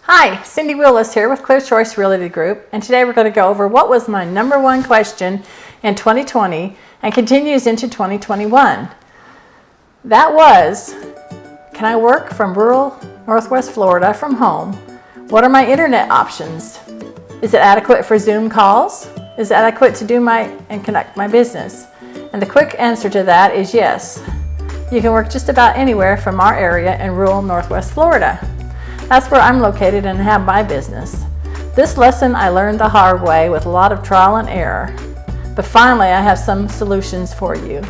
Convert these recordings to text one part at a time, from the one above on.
Hi, Cindy Willis here with Clear Choice Realty Group, and today we're going to go over what was my number one question in 2020 and continues into 2021. That was, can I work from rural Northwest Florida from home? What are my internet options? Is it adequate for Zoom calls? Is it adequate to do and conduct my business? And the quick answer to that is yes. You can work just about anywhere from our area in rural Northwest Florida. That's where I'm located and have my business. This lesson I learned the hard way with a lot of trial and error. But finally I have some solutions for you.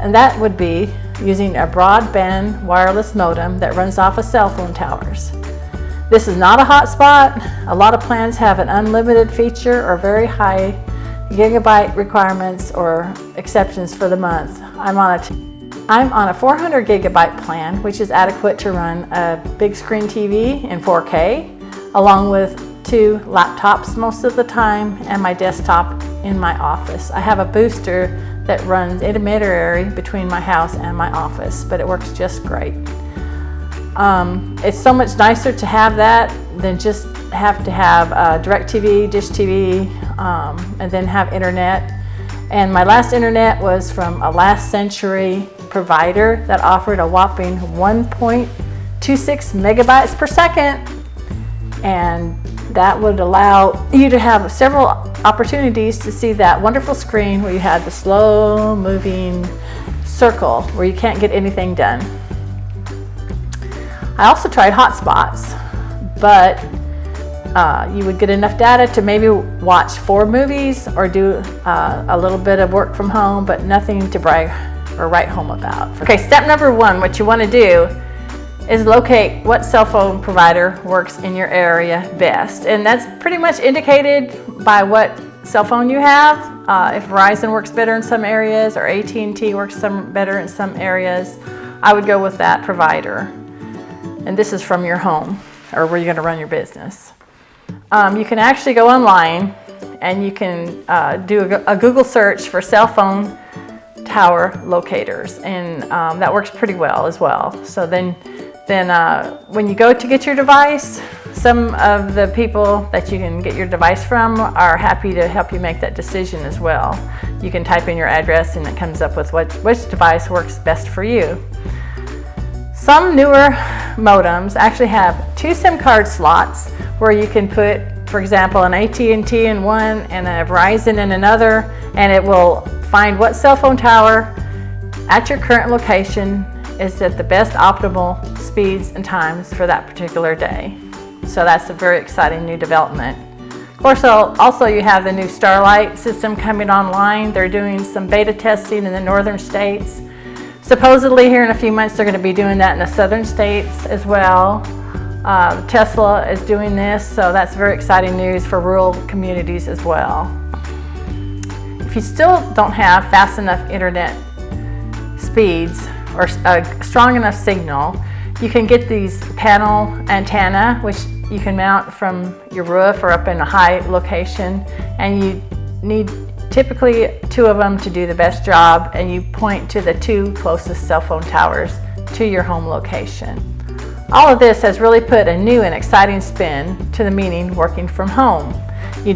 And that would be using a broadband wireless modem that runs off of cell phone towers. This is not a hotspot. A lot of plans have an unlimited feature or very high gigabyte requirements or exceptions for the month. I'm on a 400 gigabyte plan, which is adequate to run a big screen TV in 4K, along with 2 laptops most of the time and my desktop in my office. I have a booster that runs intermediary between my house and my office, but it works just great. It's so much nicer to have that than just have to have DirecTV, Dish TV, and then have internet. And my last internet was from a last century provider that offered a whopping 1.26 megabytes per second. And that would allow you to have several opportunities to see that wonderful screen where you had the slow moving circle where you can't get anything done. I also tried hotspots, but you would get enough data to maybe watch 4 movies or do a little bit of work from home, but nothing to brag or write home about. Okay, step number 1, what you want to do is locate what cell phone provider works in your area best. And that's pretty much indicated by what cell phone you have. If Verizon works better in some areas or AT&T works better in some areas, I would go with that provider. And this is from your home or where you're going to run your business. You can actually go online and you can do a Google search for cell phone tower locators, and that works pretty well as well. So then when you go to get your device, some of the people that you can get your device from are happy to help you make that decision as well. You can type in your address and it comes up with which device works best for you. Some newer modems actually have 2 SIM card slots where you can put, for example, an AT&T in one and a Verizon in another, and it will find what cell phone tower at your current location is at the best optimal speeds and times for that particular day. So that's a very exciting new development. Of course, also you have the new Starlight system coming online. They're doing some beta testing in the northern states. Supposedly here in a few months they're going to be doing that in the southern states as well. Tesla is doing this, so that's very exciting news for rural communities as well. If you still don't have fast enough internet speeds or a strong enough signal, you can get these panel antenna, which you can mount from your roof or up in a high location, and you need typically 2 of them to do the best job, and you point to the 2 closest cell phone towers to your home location. All of this has really put a new and exciting spin to the meaning working from home. You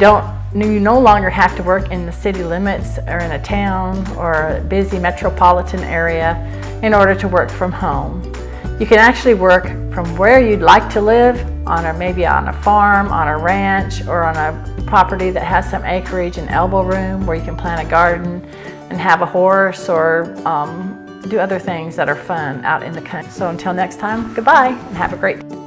no longer have to work in the city limits or in a town or a busy metropolitan area in order to work from home. You can actually work from where you'd like to live, maybe on a farm, on a ranch, or on a property that has some acreage and elbow room where you can plant a garden and have a horse or do other things that are fun out in the country. So until next time, goodbye and have a great day.